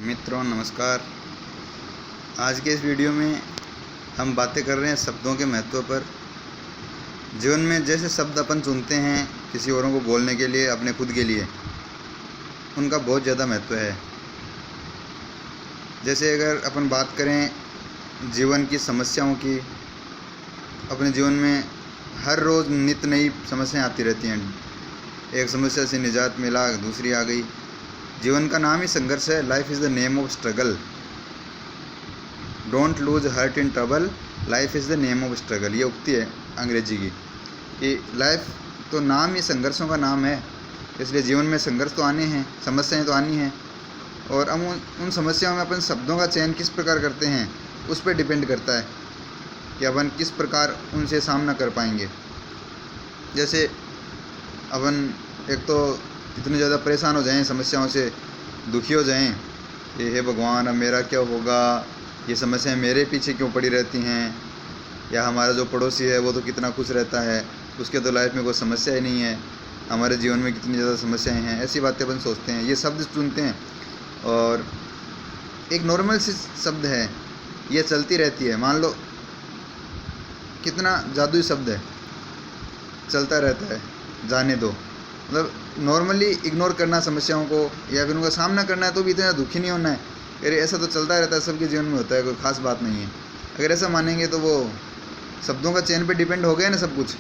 मित्रों नमस्कार। आज के इस वीडियो में हम बातें कर रहे हैं शब्दों के महत्व पर। जीवन में जैसे शब्द अपन चुनते हैं किसी औरों को बोलने के लिए, अपने खुद के लिए, उनका बहुत ज़्यादा महत्व है। जैसे अगर अपन बात करें जीवन की समस्याओं की, अपने जीवन में हर रोज़ नित नई समस्याएं आती रहती हैं। एक समस्या से निजात मिला, दूसरी आ गई। जीवन का नाम ही संघर्ष है। Life is the name of struggle. Don't lose heart in trouble, life is the name of struggle. ये उक्ति है अंग्रेजी की कि लाइफ तो नाम ही संघर्षों का नाम है। इसलिए जीवन में संघर्ष तो आने हैं, समस्याएं तो आनी हैं, और हम उन समस्याओं में अपन शब्दों का चयन किस प्रकार करते हैं उस पर डिपेंड करता है कि अपन किस प्रकार उनसे सामना कर पाएंगे। जैसे अपन एक तो इतने ज़्यादा परेशान हो जाएं, समस्याओं से दुखी हो जाएं कि हे भगवान अब मेरा क्या होगा, ये समस्याएं मेरे पीछे क्यों पड़ी रहती हैं, या हमारा जो पड़ोसी है वो तो कितना खुश रहता है, उसके तो लाइफ में कोई समस्या ही नहीं है, हमारे जीवन में कितनी ज़्यादा समस्याएं हैं। ऐसी बातें अपन सोचते हैं, ये शब्द चुनते हैं। और एक नॉर्मल सी शब्द है, ये चलती रहती है। मान लो कितना जादुई शब्द है, चलता रहता है, जाने दो। मतलब नॉर्मली इग्नोर करना समस्याओं को, या फिर उनका सामना करना है तो भी इतना दुखी नहीं होना है। अरे ऐसा तो चलता रहता है, सबके जीवन में होता है, कोई ख़ास बात नहीं है। अगर ऐसा मानेंगे तो वो शब्दों का चयन पे डिपेंड हो गया ना सब कुछ।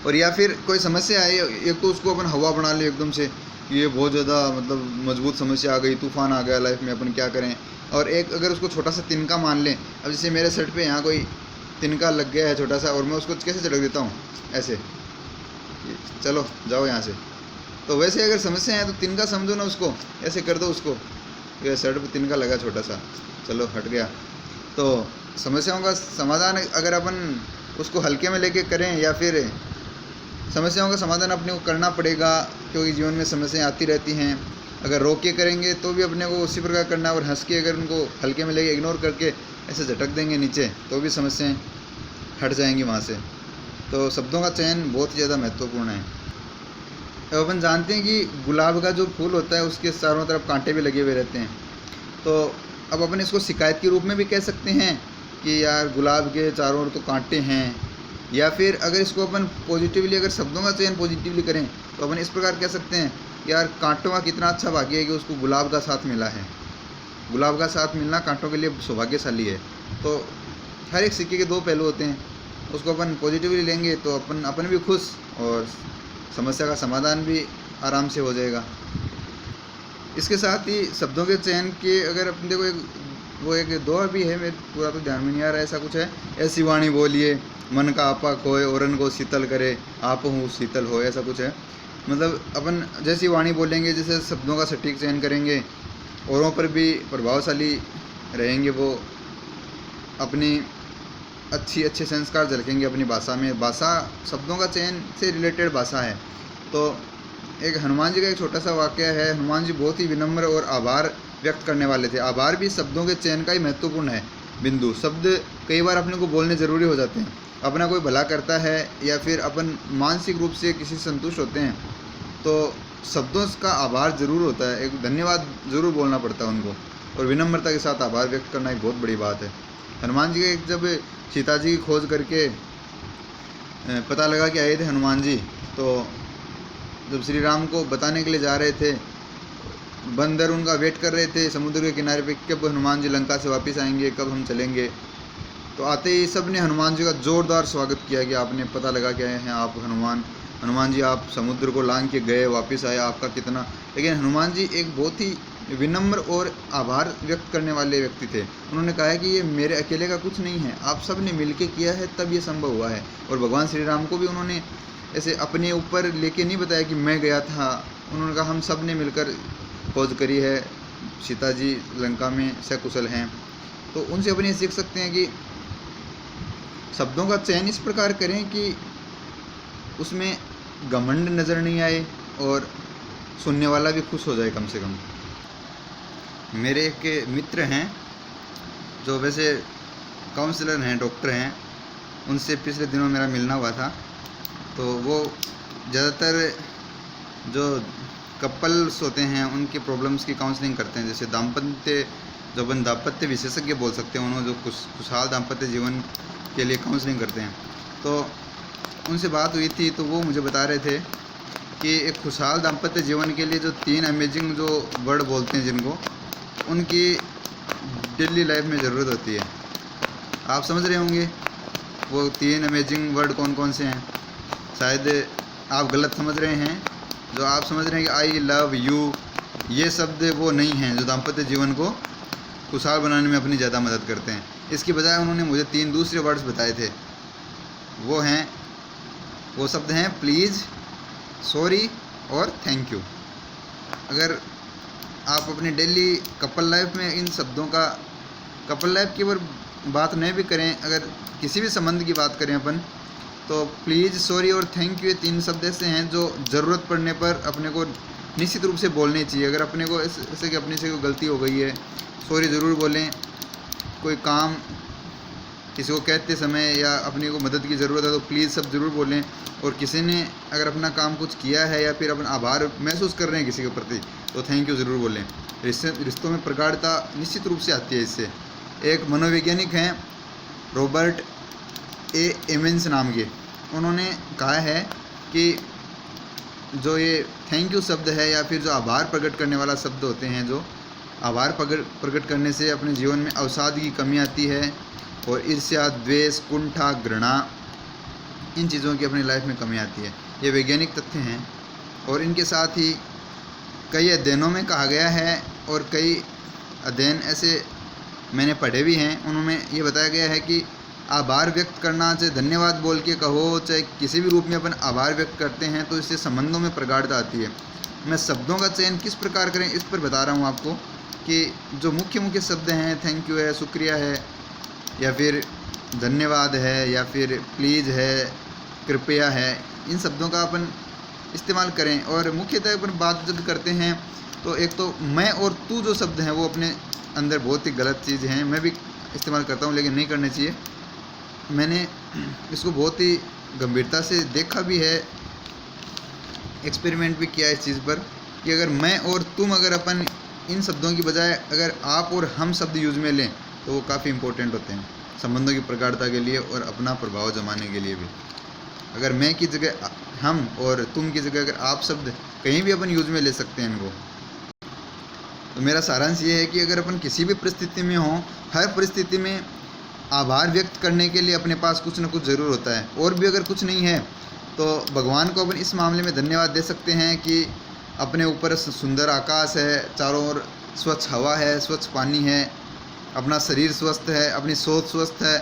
और या फिर कोई समस्या आई, एक तो उसको अपन हवा बना ले एकदम से, ये बहुत ज़्यादा मतलब मजबूत समस्या आ गई, तूफान आ गया लाइफ में, अपन क्या करें। और एक अगर उसको छोटा सा तिनका मान लें, अब जैसे मेरे शर्ट पे यहाँ कोई तिनका लग गया है छोटा सा, और मैं उसको कैसे झटक देता हूँ ऐसे, चलो जाओ यहाँ से। तो वैसे अगर समस्या है तो तिनका समझो ना, उसको ऐसे कर दो, उसको ये शर्ट पे तिनका लगा छोटा सा, चलो हट गया। तो समस्याओं का समाधान अगर अपन उसको हल्के में लेके करें, या फिर समस्याओं का समाधान अपने को करना पड़ेगा, क्योंकि जीवन में समस्याएं आती रहती हैं। अगर रोक के करेंगे तो भी अपने को उसी प्रकार करना, और हंस के अगर उनको हल्के में लेके इग्नोर करके ऐसे झटक देंगे नीचे तो भी समस्याएं हट जाएंगी वहाँ से। तो शब्दों का चयन बहुत ही ज़्यादा महत्वपूर्ण है। अब अपन जानते हैं कि गुलाब का जो फूल होता है उसके चारों तरफ कांटे भी लगे हुए रहते हैं। तो अब अपन इसको शिकायत के रूप में भी कह सकते हैं कि यार गुलाब के चारों ओर तो कांटे हैं, या फिर अगर इसको अपन पॉजिटिवली, अगर शब्दों का चयन पॉजिटिवली करें तो अपन इस प्रकार कह सकते हैं यार कांटों का कितना अच्छा भाग्य है कि उसको गुलाब का साथ मिला है। गुलाब का साथ मिलना कांटों के लिए सौभाग्यशाली है। तो हर एक सिक्के के दो पहलू होते हैं, उसको अपन पॉजिटिवली लेंगे तो अपन भी खुश, और समस्या का समाधान भी आराम से हो जाएगा। इसके साथ ही शब्दों के चयन के अगर अपन देखो, एक दोहा भी है, मेरे पूरा तो ध्यान में नहीं आ रहा है, ऐसा कुछ है, ऐसी वाणी बोलिए मन का आपा खोए, औरन को शीतल करे आप हूँ शीतल हो, ऐसा कुछ है। मतलब अपन जैसी वाणी बोलेंगे, जैसे शब्दों का सटीक चयन करेंगे, औरों पर भी प्रभावशाली रहेंगे, वो अपनी अच्छे संस्कार झलकेंगे अपनी भाषा में। भाषा शब्दों का चयन से रिलेटेड भाषा है। तो एक हनुमान जी का एक छोटा सा वाक्य है। हनुमान जी बहुत ही विनम्र और आभार व्यक्त करने वाले थे। आभार भी शब्दों के चयन का ही महत्वपूर्ण है बिंदु। शब्द कई बार अपने को बोलने ज़रूरी हो जाते हैं। अपना कोई भला करता है, या फिर अपन मानसिक रूप से किसी संतुष्ट होते हैं, तो शब्दों का आभार ज़रूर होता है, एक धन्यवाद ज़रूर बोलना पड़ता है उनको, और विनम्रता के साथ आभार व्यक्त करना एक बहुत बड़ी बात है। हनुमान जी के जब सीता जी की खोज करके पता लगा कि आए थे हनुमान जी, तो जब श्री राम को बताने के लिए जा रहे थे, बंदर उनका वेट कर रहे थे समुद्र के किनारे पे, कब हनुमान जी लंका से वापस आएंगे, कब हम चलेंगे। तो आते ही सब ने हनुमान जी का जोरदार स्वागत किया कि आपने पता लगा के आए हैं, आप हनुमान जी आप समुद्र को लांघ के गए, वापस आए, आपका कितना। लेकिन हनुमान जी एक बहुत ही विनम्र और आभार व्यक्त करने वाले व्यक्ति थे। उन्होंने कहा है कि ये मेरे अकेले का कुछ नहीं है, आप सब ने मिल के किया है तब ये संभव हुआ है। और भगवान श्री राम को भी उन्होंने ऐसे अपने ऊपर लेके नहीं बताया कि मैं गया था। उन्होंने कहा हम सब ने मिलकर खोज करी है, सीता जी लंका में सकुशल हैं। तो उनसे अपने सीख सकते हैं कि शब्दों का चयन इस प्रकार करें कि उसमें घमंड नज़र नहीं आए, और सुनने वाला भी खुश हो जाए कम से कम। मेरे एक मित्र हैं जो वैसे काउंसलर हैं, डॉक्टर हैं, उनसे पिछले दिनों मेरा मिलना हुआ था। तो वो ज़्यादातर जो कपल्स होते हैं उनके प्रॉब्लम्स की काउंसलिंग करते हैं। जैसे जो अपन दाम्पत्य विशेषज्ञ बोल सकते हैं, उन्होंने जो खुशहाल दाम्पत्य जीवन के लिए काउंसलिंग करते हैं। तो उनसे बात हुई थी तो वो मुझे बता रहे थे कि एक खुशहाल दाम्पत्य जीवन के लिए जो 3 अमेजिंग जो वर्ड बोलते हैं जिनको, उनकी डेली लाइफ में ज़रूरत होती है। आप समझ रहे होंगे वो 3 अमेजिंग वर्ड कौन कौन से हैं। शायद आप गलत समझ रहे हैं। जो आप समझ रहे हैं कि आई लव यू, ये शब्द वो नहीं हैं जो दाम्पत्य जीवन को खुशहाल बनाने में अपनी ज़्यादा मदद करते हैं। इसकी बजाय उन्होंने मुझे 3 दूसरे वर्ड्स बताए थे। वो शब्द हैं प्लीज़, सॉरी और थैंक यू। अगर आप अपनी डेली कपल लाइफ में इन शब्दों का, कपल लाइफ की बात नहीं भी करें, अगर किसी भी संबंध की बात करें अपन, तो प्लीज़, सॉरी और थैंक यू ये 3 शब्द ऐसे हैं जो ज़रूरत पड़ने पर अपने को निश्चित रूप से बोलने चाहिए। अगर अपने को ऐसे कि अपने से कोई गलती हो गई है, सॉरी ज़रूर बोलें। कोई काम किसी को कहते समय या अपने को मदद की ज़रूरत है तो प्लीज़ सब ज़रूर बोलें। और किसी ने अगर अपना काम कुछ किया है या फिर अपन आभार महसूस कर रहे हैं किसी के प्रति, तो थैंक यू ज़रूर बोलें। रिश्तों में प्रगाढ़ता निश्चित रूप से आती है इससे। एक मनोवैज्ञानिक हैं रॉबर्ट ए एमेंस नाम के, उन्होंने कहा है कि जो ये थैंक यू शब्द है या फिर जो आभार प्रकट करने वाला शब्द होते हैं, जो आभार प्रकट करने से अपने जीवन में अवसाद की कमी आती है और ईर्ष्या, द्वेष, कुंठा, घृणा, इन चीज़ों की अपनी लाइफ में कमी आती है। ये वैज्ञानिक तथ्य हैं। और इनके साथ ही कई अध्ययनों में कहा गया है और कई अध्ययन ऐसे मैंने पढ़े भी हैं, उनमें ये बताया गया है कि आभार व्यक्त करना, चाहे धन्यवाद बोल के कहो, चाहे किसी भी रूप में अपन आभार व्यक्त करते हैं, तो इससे संबंधों में प्रगाढ़ता आती है। मैं शब्दों का चयन किस प्रकार करें इस पर बता रहा हूँ आपको कि जो मुख्य शब्द हैं, थैंक यू है, शुक्रिया है, या फिर धन्यवाद है, या फिर प्लीज़ है, कृपया है, इन शब्दों का अपन इस्तेमाल करें। और मुख्यतः अपन बात जब करते हैं तो एक तो मैं और तू जो शब्द हैं वो अपने अंदर बहुत ही गलत चीज़ हैं। मैं भी इस्तेमाल करता हूँ लेकिन नहीं करने चाहिए। मैंने इसको बहुत ही गंभीरता से देखा भी है, एक्सपेरिमेंट भी किया है इस चीज़ पर कि अगर मैं और तुम, अगर अपन इन शब्दों की बजाय अगर आप और हम शब्द यूज़ में लें तो वो काफ़ी इम्पोर्टेंट होते हैं संबंधों की प्रगाढ़ता के लिए और अपना प्रभाव जमाने के लिए भी। अगर मैं की जगह हम और तुम की जगह अगर आप शब्द कहीं भी अपन यूज़ में ले सकते हैं इनको। तो मेरा सारांश ये है कि अगर अपन किसी भी परिस्थिति में हों, हर परिस्थिति में आभार व्यक्त करने के लिए अपने पास कुछ न कुछ ज़रूर होता है। और भी अगर कुछ नहीं है तो भगवान को अपन इस मामले में धन्यवाद दे सकते हैं कि अपने ऊपर सुंदर आकाश है, चारों ओर स्वच्छ हवा है, स्वच्छ पानी है, अपना शरीर स्वस्थ है, अपनी सोच स्वस्थ है,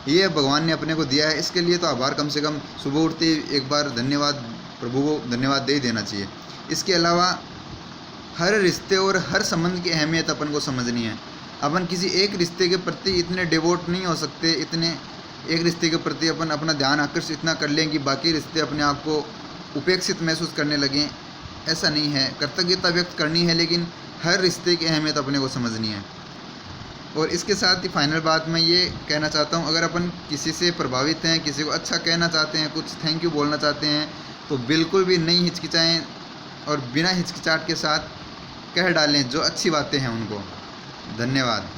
ये भगवान ने अपने को दिया है। इसके लिए तो आभार कम से कम सुबह उठते ही एक बार धन्यवाद, प्रभु को धन्यवाद दे ही देना चाहिए। इसके अलावा हर रिश्ते और हर संबंध की अहमियत अपन को समझनी है। अपन किसी एक रिश्ते के प्रति इतने डिवोट नहीं हो सकते, इतने एक रिश्ते के प्रति अपन अपना ध्यान आकर्षित इतना कर लें कि बाकी रिश्ते अपने आप को उपेक्षित महसूस करने लगें। ऐसा नहीं है, कृतज्ञता व्यक्त करनी है लेकिन हर रिश्ते की अहमियत अपने को समझनी है। और इसके साथ ही फाइनल बात मैं ये कहना चाहता हूँ, अगर अपन किसी से प्रभावित हैं, किसी को अच्छा कहना चाहते हैं, कुछ थैंक यू बोलना चाहते हैं, तो बिल्कुल भी नहीं हिचकिचाएँ और बिना हिचकिचाहट के साथ कह डालें जो अच्छी बातें हैं उनको। धन्यवाद।